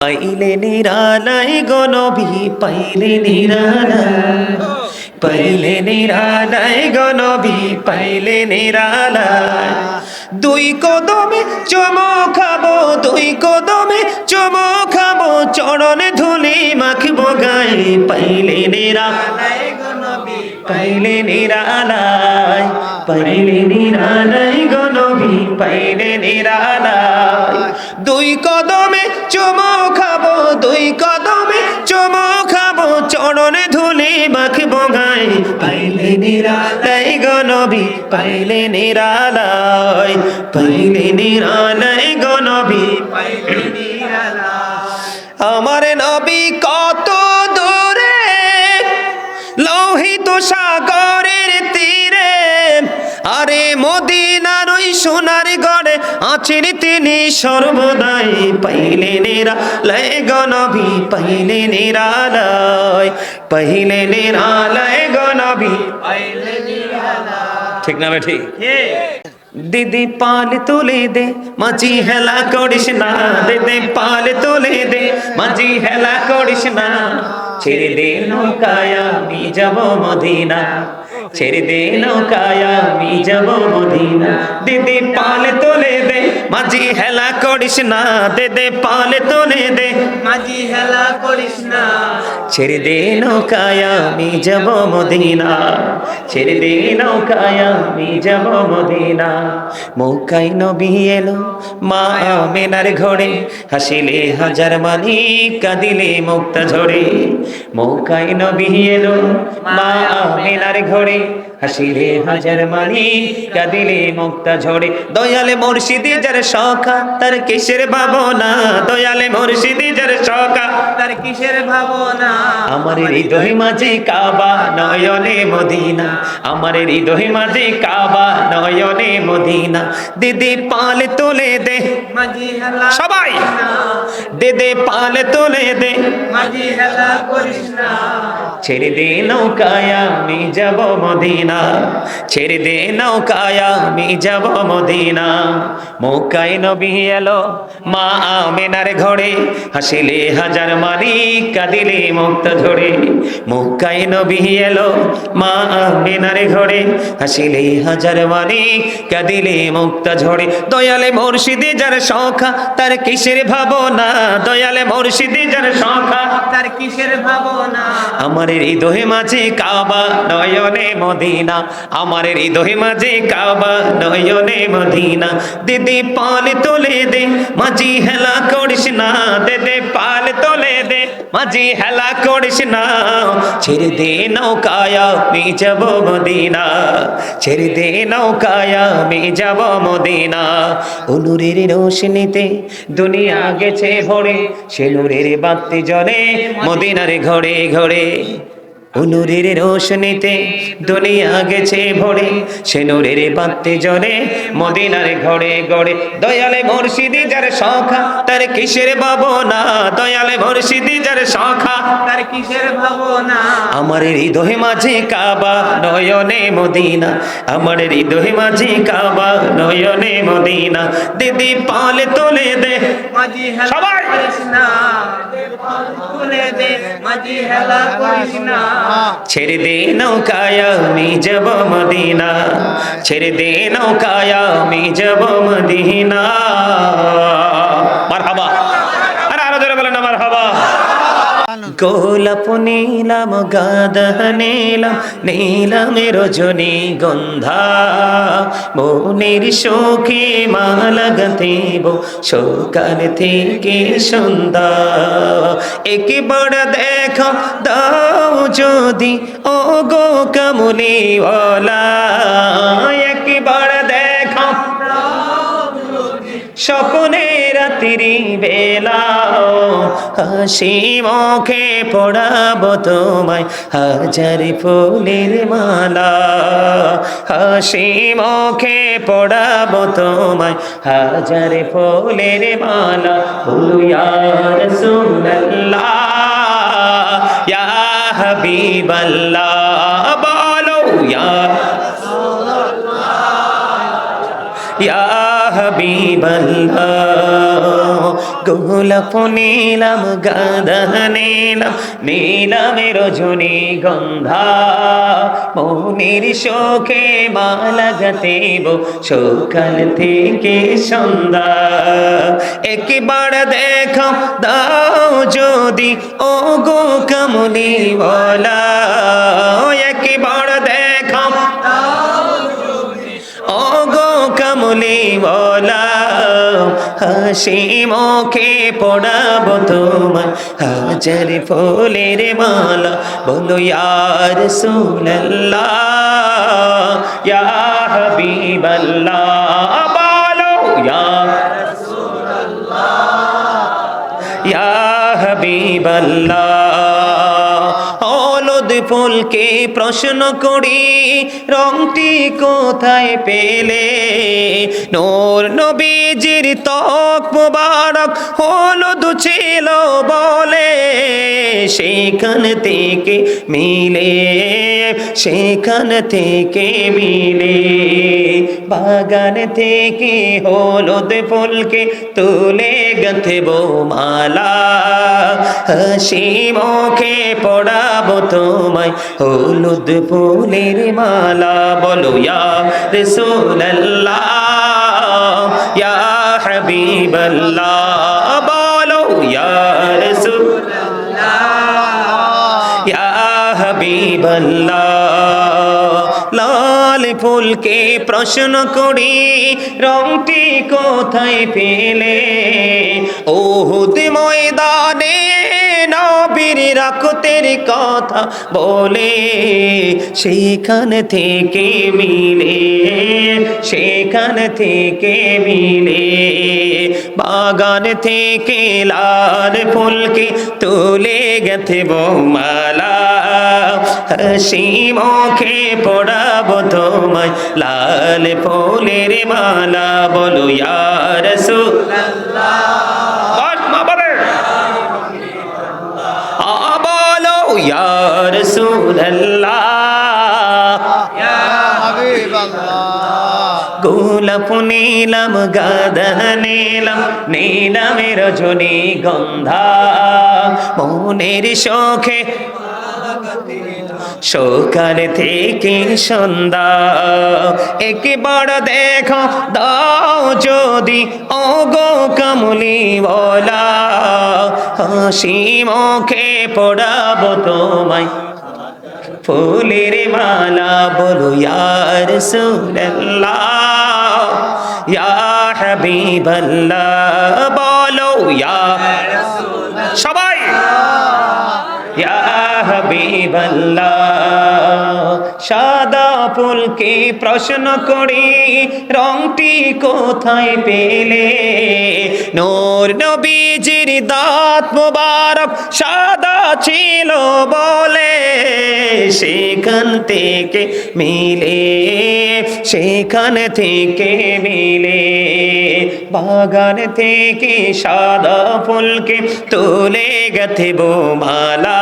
পাইলে নিরালাই গো নবী পাইলে নিরালাই, পাইলে নিরালাই গো নবী পাইলে নিরালাই। দুই কদমে চুমো খাবো, দুই কদমে চুমো খাবো, চরণে ধুলি মাখবো গায়ে। পাইলে নিরালাই গো নবী পাইলে নিরালাই, পাইলে নিরালাই গো নবী পাইলে নিরালাই। দুই কদমে চুমো খাবো, দুই কদমে চুমো খাবো, চরণে ধুলি মাখবো গায়ে। পাইলে নিরালাই গো নবী পাইলে নিরালাই, পাইলে নিরালাই গো নবী পাইলে নিরালাই। আমার নবী কত দূরে লোহিত সাগরের তীরে, আরে মদিনার ওই সোনার গড়ে আছেন তিনি সর্বদাই। পাইলে নিরালাই গো নবী পাইলে নিরালাই, পাইলে নিরালাই গো নবী পাইলে নিরালাই। ঠিক না বে ঠিক? দিদি পাল তুলে দে মাঝি হেলা করিস না, দিদি পাল তুলে দে মাঝি হেলা করিস না। ছেড়ে দে নৌকায় আমি যাব মদিনা, ছেড়ে দে নৌকায় আমি যাব মদিনা। দিদি পাল তুলে দে মাঝি হেলা করিস না, দিদি পাল তুলে দে মাঝি হেলা করিস না। ছেড়ে দে নৌকায় আমি যাব মদিনা, ছেড়ে দে নৌকায় আমি যাব মদিনা। মক্কায় নবী এলো মা আমেনার ঘরে, হাসিলে হাজার মানি কাঁদিলে মুক্তা ঝরে। মক্কায় নবী এলো মা আমেনার ঘরে, হাসিলে হাজার মানি কাঁদিলে মুক্তা ঝরে। দয়ালে মুর্শিদি যার সখা তার কিসের ভাবনা, দয়ালে মুর্শিদি যার সখা তার কিসের ভাবনা। আমার হৃদয় মাঝে কাবা নয়নে মদিনা, আমার হৃদয় মাঝে কাবা নয়নে মদিনা। দিদি পাল তুলে দে মাঝি হেলা, সবাই দিদি পাল তুলে দে মাঝি হেলা করিস না। ছেড়ে দে নৌকায় আমি যাব মদিনা, ছেড়ে দে নৌকায় আমি যাব মদিনা। মক্কায় নবী এলো মা আমেনার ঘরে, হাসিলে হাজার মানি কাঁদিলে মুক্তা ঝরে। মক্কায় নবী এলো মা আমেনার ঘরে, হাসিলে হাজার মানি কাঁদিলে মুক্তা ঝরে। দয়ালে মুর্শিদি যার সখা তার কিসের ভাবনা, দয়ালে মুর্শিদি যার সখা তার কিসের ভাবনা। আমার হৃদয় মাঝে কাবা নয়নে মদিনা, আমার হৃদয় মাঝে কাবা নয়নে মদিনা। দিদি পাল তুলে দে মাঝি হেলা করিস না, দিদি পাল তুলে দে মাঝি হেলা করিস না। ছেড়ে দে নৌকায় আমি যাব মদিনা, ছেড়ে দে নৌকায় আমি যাব মদিনা। ও নূরের রোশনীতে দুনিয়া গেছে ভরে, সে নূরের বাতি জ্বলে মদিনার ঘরে ঘরে। ও নূরের রোশনীতে দুনিয়া গেছে ভরে, সে নূরের বাতি জ্বলে মদিনার ঘরে ঘরে। দয়ালে মুর্শিদি যার সখা তার কিসের ভাবনা, দয়ালে মুর্শিদি যার সখা তার কিসের ভাবনা। আমার হৃদয় মাঝে কাবা নয়নে মদিনা, আমার হৃদয় মাঝে কাবা নয়নে মদিনা। দিদি পাল তুলে দে মাঝি হেলা করিস না, পাল তুলে দে মাঝি হেলা করিস না। ছেড়ে দে নৌকায় আমি যাব মদিনা, ছেড়ে দে নৌকায় আমি যাব মদিনা। মারহাবা, আরে আরো জোরে বলেন না মারহাবা। গোলাপ নীলাম গাঁদা নীলাম, নীলাম রজনী গন্ধা, মনের শোকে মালা গাঁথিব সকাল থেকে সন্ধ্যা। একবার দেখা দাও যদি ও গো কামলিওয়ালা, একবার দেখা স্বপ্নে রাত্রি বেলা, হাসি মুখে পড়াবো তোমায় হাজার ফুলের মালা, হাসি মুখে পড়াবো তোমায় হাজার ফুলের মালা। বলো ইয়া রাসূলুল্লাহ ইয়া হাবিবাল্লাহ, বলো ইয়া রাসূলুল্লাহ ইয়া হাবিবাল্লাহ। গোলাপ নীলাম গাঁদা নীলাম নীলাম রজনী গন্ধা মনের শোকে মালা গাঁথিব সকাল থেকে সন্ধ্যা একবার দেখা দাও যদি ও গো কমলি ওয়ালা একবার দেখা ও গো কমলি ওয়ালা হাসি মুখে পড়াবো তোমায় হাজার ফুলের মালা বলো ইয়া রাসূলুল্লাহ ইয়া হাবিবাল্লাহ বলো ইয়া রাসূলুল্লাহ ইয়া হাবিবাল্লাহ হলুদ ফুলকে প্রশ্ন করি রংটি কোথায় পেলে নূর নবীজির ত্বক মুবারক হলুদ ছিল বলে সেখান থেকে মিলে সেখান থেকে মিলে বাগান থেকে হলুদ ফুলকে তুলে গাঁথব মালা হাসি মুখে পড়াবো তোমায় হলুদ ফুলের মালা বলো ইয়া রাসূলুল্লাহ ইয়া হাবিবাল্লাহ বলো ইয়া রাসূলুল্লাহ ইয়া হাবিবাল্লাহ লাল ফুলকে প্রশ্ন করি রংটি কোথায় পেলে উহুদ ময়দানে নবীর রক্তের কথা বলে সেখান থেকে মিলে সেখান থেকে মিলে বাগান থেকে লাল ফুলকে তুলে গাঁথব মালা হাসি মুখে পড়াবো তোমায় লাল ফুলের মালা বলো ইয়া রাসূলুল্লাহ বলো ইয়া রাসূলুল্লাহ ইয়া হাবিবাল্লাহ গোলাপ নীলাম গাঁদা নীলাম নীলাম রজনী গন্ধা মনের শোকে সকাল থেকে সন্ধ্যা একবার দেখো দাও যদি ও গো কমলি ওয়ালা হাসি মুখে পড়াবো তোমায় ফুলের মালা বলো ইয়া রাসূলুল্লাহ ইয়া হাবিবাল্লাহ বলো ইয়া রাসূলুল্লাহ সবাই ইয়া হাবিবাল্লাহ সাদা ফুলকে প্রশ্ন করি রংটি কোথায় পেলে নূর নবীজির দাঁত মুবারক সাদা ছিল বলে সেখান থেকে মিলে সেখান থেকে মিলে বাগান থেকে সাদা ফুলকে তুলে গাঁথব মালা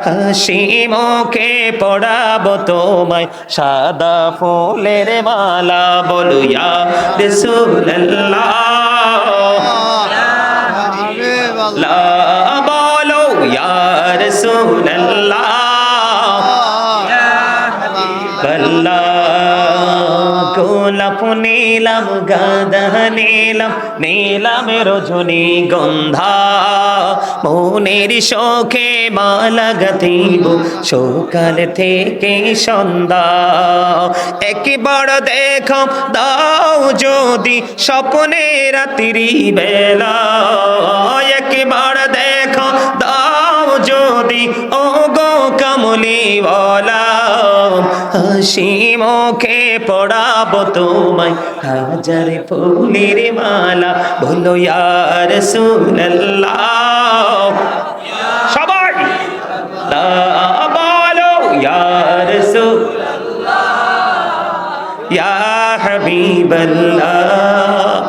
হাসি মুখে পড়াবো তোমায় সাদা ফুলের মালা বলো ইয়া রাসূলুল্লাহ লা বলো ইয়া রাসূলুল্লাহ ইয়া হাবিবাল্লাহ গোলাপ নীলাম গাঁদা নীলাম নীলাম রজনী গন্ধা মনের শোকে মালা গাঁথিব সকাল থেকে সন্ধ্যা একবার দেখো দাও যদি স্বপ্নে রাত্রি বেলা একবার দেখো দাও যদি ও গো কমলি ওয়ালা হাসি মুখে পড়াবো তোমায় হাজার ফুলের মালা বলো ইয়া রাসূলুল্লাহ সবাই বলো ইয়া রাসূলুল্লাহ ইয়া হাবিবাল্লাহ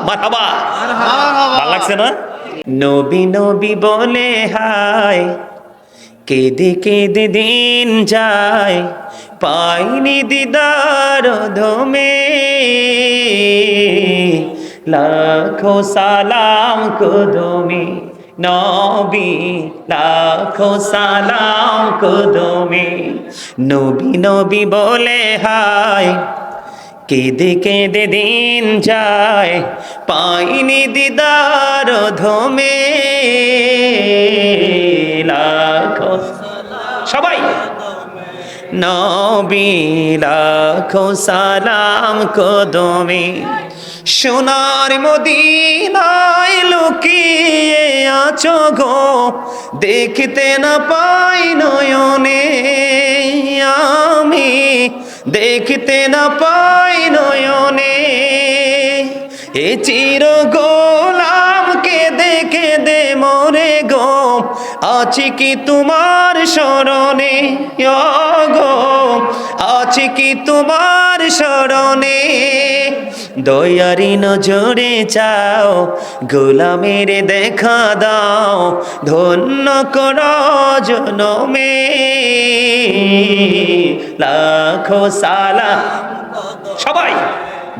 মারহাবা ভালো লাগছে না নবী নবী বলে হায় কেঁদে কেঁদে দিন যায় পাইনি দিদার ধমে লাখো সালাম কুদুমি নবী, লাখো সালাম কুদুমি। নবী নবী বলে হায়, কেঁদে কেঁদে দিন যায়, পাইনি দিদার ধমে। লাখো সবাই নবী, লাখো সালাম কদমে। সোনার মদিনায় লুকিয়ে আছো গো, দেখতে না পাই নয়নে আমি, দেখতে না পাই নয়নে। এ চির গোলামকে দেখে দে মরে গো, আছি কি তোমার শরণে গো, আছি কি তোমার শরণে। দয়ারি নজরে চাও, গোলামের দেখা দাও, ধন্য কর জনমে। লাখো সালাম সবাই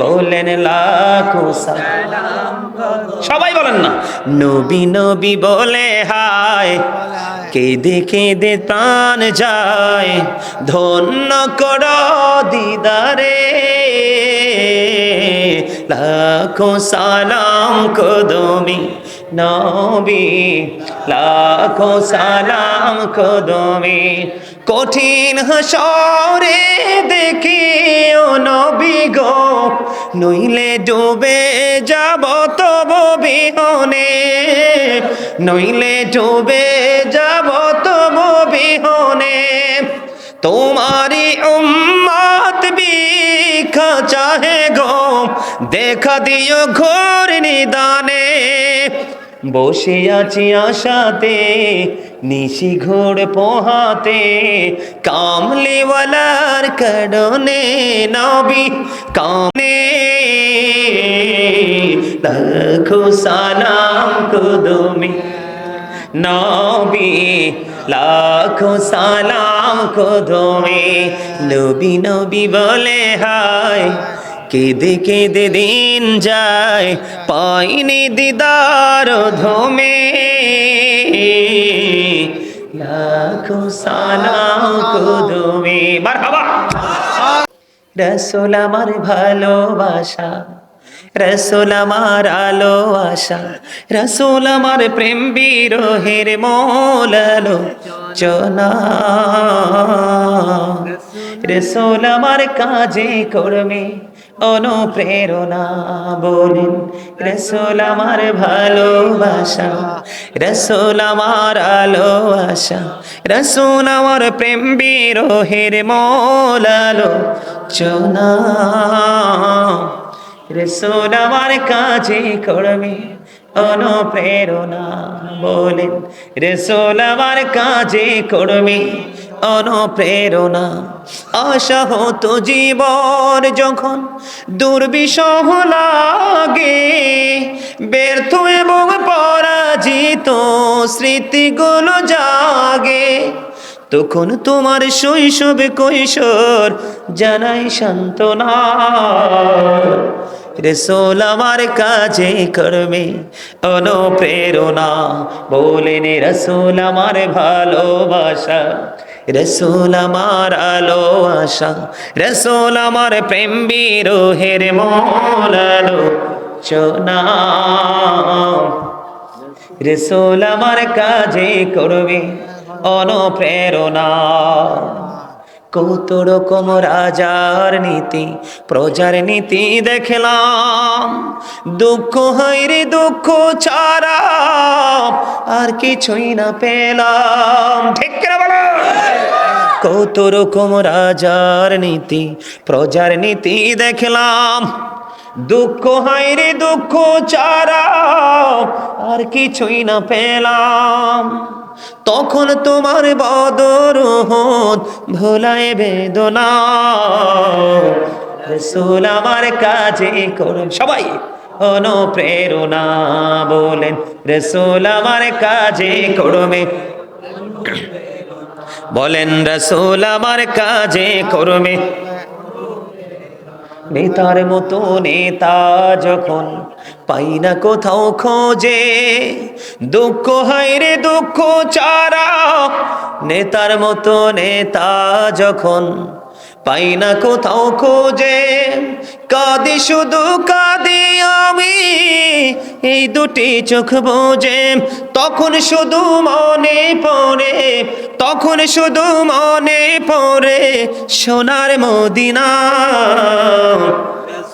বলেন, লাখো সালাম সবাই বলেন না। নবী নবী বলে হায়, কেঁদে কেঁদে প্রাণ যায়, ধন্য কর দিদারে। লাখো সালাম কদমি নবী, লাখো সালাম কদমি। কঠিন হাসরে দেখি ও নবী গো, নইলে ডুবে যাব তব বিহনে, নইলে ডুবে যাব তব বিহনে। তোমারি উম্মত ভিক্ষা চাহে গো, দেখা দিও ঘোর নিদানে। বসে আছি আশাতে নিশি ঘোর পোহাতে, কামলিওয়ালার কারণে নবী কামনে। লাখো সালাম কুদুমি নবী, লাখো সালাম কুদুমি। নবী নবী বলে হায়, কেঁদে কেঁদে দিন যায়, পাইনি দিদার ধমে। লাখো সালাম কুদুমি মারহাবা। রাসূল আমার ভালোবাসা, রাসূল আমার আলো আশা, রাসূল আমার প্রেম বিরহের মূল আলোচনা। রাসূল আমার কাজে কর্মে অনুপ্রেরণা। বলেন রাসূল আমার ভালোবাসা, রাসূল আমার আলো আশা, রাসূল আমার প্রেম বিরহের মূল আলোচনা। রাসূল আমার কাজে কর্মে অনুপ্রেরণা। বলেন রাসূল আমার কাজে কর্মে অনুপ্রেরণা। আশা হতো জীবন যখন দুর্বিষহ লাগে, ব্যর্থ এবং পরাজিত স্মৃতিগুলো জাগে, তখন তোমার শৈশব কৈশোর জানাই সান্ত্বনা। রাসূল আমার কাজে কর্মে অনুপ্রেরণা। বলেন রাসূল আমার ভালোবাসা, রাসূল আমার আলো আশা, রাসূল আমার প্রেম বিরহের মূল আলোচনা। রাসূল আমার কাজে করবে অনুপ্রেরণা। কত রকম রাজার নীতি প্রজার নীতি দেখলাম, দুঃখ হায়রে দুঃখ ছাড়া আর কিছুই না পেলাম। ঠিক করে বলো। কত রকম রাজার নীতি প্রজার নীতি দেখলাম, দুঃখ হায়রে দুঃখ ছাড়া আর কিছুই না পেলাম। তখন তোমার বদর উহুদ ভোলায় বেদনা। রাসূল আমার কাজে করুন সবাই অনুপ্রেরণা। বলেন রাসূল আমার কাজে করবে। বলেন রাসূল আমার কাজে করবে নেতার মতো নেতা যখন পাই না কোথাও খোঁজে, দুঃখ হয় রে দুঃখ চারা, নেতার মতো নেতা যখন পাই না কোথাও খোঁজে, কাঁদি শুধু কাঁদি আমি এই দুটি চোখ বুজে, তখন শুধু মনে পড়ে, তখন শুধু মনে পড়ে সোনার মদিনা,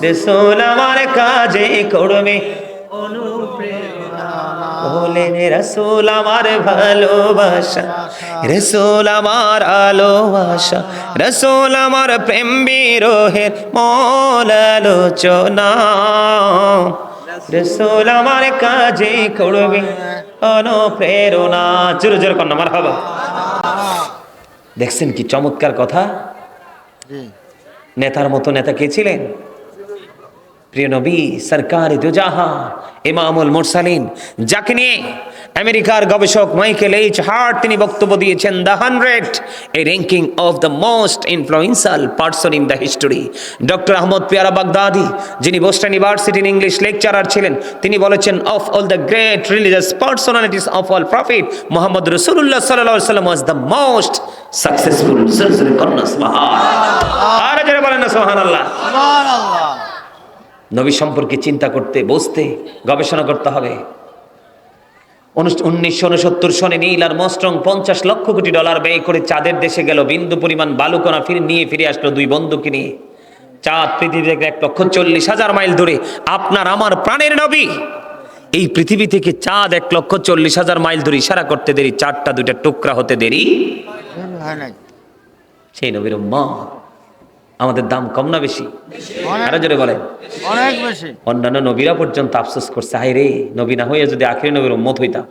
রাসূল আমার কাজে করবে বলেন, রাসূল আমার ভালোবাসা, রাসূল আমার ভালোবাসা, রাসূল আমার প্রেম বিরহের মূল আলোচনা, রাসূল আমার কাজে করবে অনুপ্রেরণা। জোরে জোরে কন্যা মারহাবা। দেখছেন কি চমৎকার কথা। নেতার মতো নেতা কে ছিলেন? প্রিয় নবী সরকার দুজাহা ইমামুল মুরসালিন, যাকে নিয়ে আমেরিকার গবেষক মাইকেল এইচ হার্ট তিনি বক্তব্য দিয়েছেন, the 100 a ranking of the most influential person in the history. Doctor Ahmad Piyara Baghdadi, যিনি বোস্টন ইউনিভার্সিটির ইংলিশ লেকচারার ছিলেন, তিনি বলেছেন, of all the great religious personalities of all prophet Muhammad রাসূলুল্লাহ সাল্লাল্লাহু আলাইহি ওয়াসাল্লাম ওয়াজ দ্য মোস্ট সাকসেসফুল। আর যারা বলেন না সুবহানাল্লাহ। নবী সম্পর্কে চিন্তা করতে বসতে গবেষণা করতে হবে। 1969 সনে নীল আর মস্ট্রং 50 লক্ষ কোটি ডলার ব্যয় করে চাঁদের দেশে গেল, বিন্দু পরিমাণ বালুকণা ফিরে আসলো 2 বন্ধুকে নিয়ে। চাঁদ পৃথিবী থেকে 1,40,000 মাইল দূরে। আপনার আমার প্রাণের নবী এই পৃথিবী থেকে চাঁদ 1,40,000 মাইল দূরে, ইশারা করতে দেরি, চাঁদটা 2টা টুকরা হতে দেরি সেই নবীর উম্মত। আমাদের দাম কম না বেশি? আরো জোরে বলেন, অনেক বেশি। অন্যান্য নবীরা পর্যন্ত আফসোস করছে, হায় রে, নবী না হয়ে যদি আখিরি নবীর উম্মত হইতাম।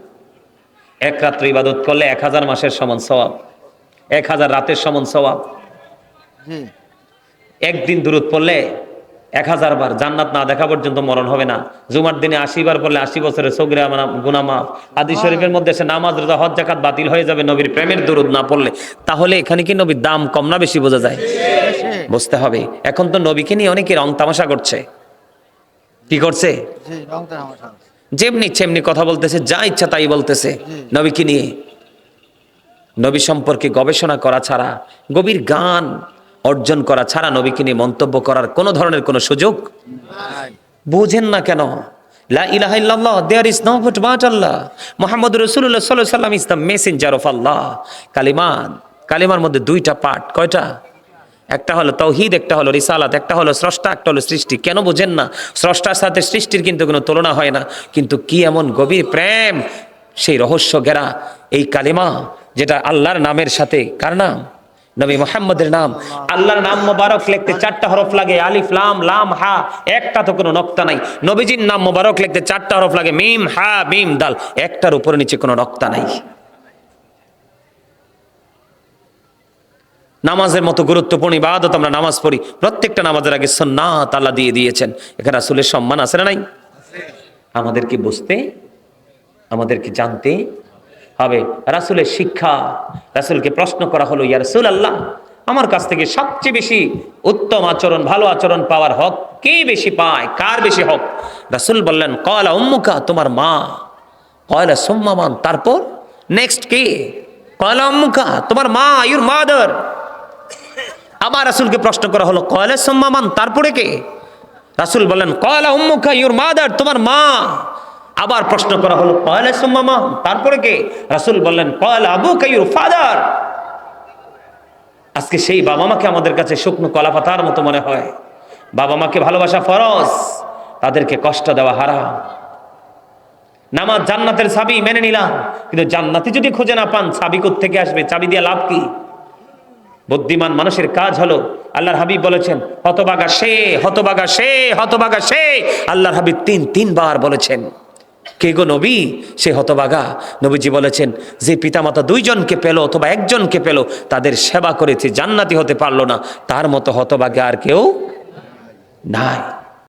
1 রাত্র ইবাদত করলে 1000 মাসের সমান সওয়াব, 1000 রাতের সমান সওয়াব। একদিন দুরূদ পড়লে 1000 বার, জান্নাত না দেখা পর্যন্ত মরণ হবে না। জুমার দিনে 80 বার পড়লে 80 বছরের সগীরা গুনাহ মাফ। হাদিস শরীফের মধ্যে এসে নামাজ রোজা হজ যাকাত বাতিল হয়ে যাবে নবীর প্রেমের দুরূদ না পড়লে। তাহলে এখানে কি নবীর দাম কম না বেশি বোঝা যায়? বুঝতে হবে। এখন তো নবীকে নিয়ে অনেকে রং তামাশা করছে। কি করছে? যেমনি সেমনি কথা বলতেছে, যা ইচ্ছা তাই বলতেছে নবীকে নিয়ে। নবী সম্পর্কে গবেষণা করা ছাড়া, গভীর জ্ঞান অর্জন করা ছাড়া নবীকে নিয়ে মন্তব্য করার কোনো ধরনের কোনো সুযোগ বুঝেন না কেন? লা ইলাহা ইল্লাল্লাহ, there is no God but Allah, মুহাম্মদুর রাসূলুল্লাহ সাল্লাল্লাহু আলাইহি ওয়াসাল্লাম is the messenger of Allah. কালিমার মধ্যে 2টা পার্ট। কয়টা? একটা হলো তাওহীদ, একটা হলো রিসালাত, একটা হলো স্রষ্টা, একটা হলো সৃষ্টি। কেন বোঝেন না? স্রষ্টার সাথে সৃষ্টির কিন্তু কোনো তুলনা হয় না। কিন্তু কি এমন গভীর প্রেম, সেই রহস্য ঘেরা এই কালিমা, যেটা আল্লাহর নামের সাথে, কার নাম? নবী মুহাম্মদের নাম। আল্লাহর নাম মোবারক লিখতে 4টা হরফ লাগে, আলিফ লাম লাম হা, একটা তো কোনো নক্তা নাই। নবীজির নাম মোবারক লিখতে 4টা হরফ লাগে, মিম হা মিম দাল, একটার উপরে নিচে কোনো নক্তা নাই। নামাজের মতো গুরুত্বপূর্ণ ইবাদত আমরা নামাজ পড়ি, প্রত্যেকটা নামাজের আগে সুন্নাত আল্লাহ দিয়ে দিয়েছেন। এখানে রাসূলের সম্মান আছে না নাই? আমাদেরকে বুঝতে, আমাদেরকে জানতে হবে রাসূলের শিক্ষা। রাসূলকে প্রশ্ন করা হলো, ইয়া রাসূলুল্লাহ, আমার কাছ থেকে সবচেয়ে বেশি উত্তম আচরণ, ভালো আচরণ পাওয়ার হক কে বেশি পায়? কার বেশি হক? রাসূল বললেন, ক্বালা উম্মুকা, তোমার মা। ক্বালা সুম্মা মান, তারপর নেক্সট কে? ক্বালা উম্মুকা, তোমার মা, ইউর মাদার। আবার রাসূলকে প্রশ্ন করা হলো, ক্বালা সুম্মা মান, তারপরে কে? রাসূল বললেন, ক্বালা উম্মুকা, ইউর মাদার, তোমার মা। আবার প্রশ্ন করা হলো, ক্বালা সুম্মা মান, তারপরে কে? রাসূল বললেন, ক্বালা আবুকা, ইউর ফাদার। আজকে সেই বাবা মাকে আমাদের কাছে শুকনো কলা পাতার মতো মনে হয়। বাবা মাকে ভালোবাসা ফরজ, তাদেরকে কষ্ট দেওয়া হারাম। নামাজ জান্নাতের চাবি, মেনে নিলাম, কিন্তু জান্নাতি যদি খুঁজে না পান, চাবি কোথা থেকে আসবে? চাবি দিয়ে লাভ কি? বুদ্ধিমান মানুষের কাজ হলো, আল্লাহর হাবিব বলেছেন, হতভাগা সে, হতভাগা সে, হতভাগা সে। আল্লাহর হাবিব 3বার বলেছেন। কে গো নবী সে হতভাগা? নবীজি বলেছেন, যে পিতামাতা 2 জনকে পেল অথবা 1 জনকে পেল, তাদের সেবা করেছে, জান্নাতি হতে পারলো না, তার মতো হতভাগা আর কেউ নাই।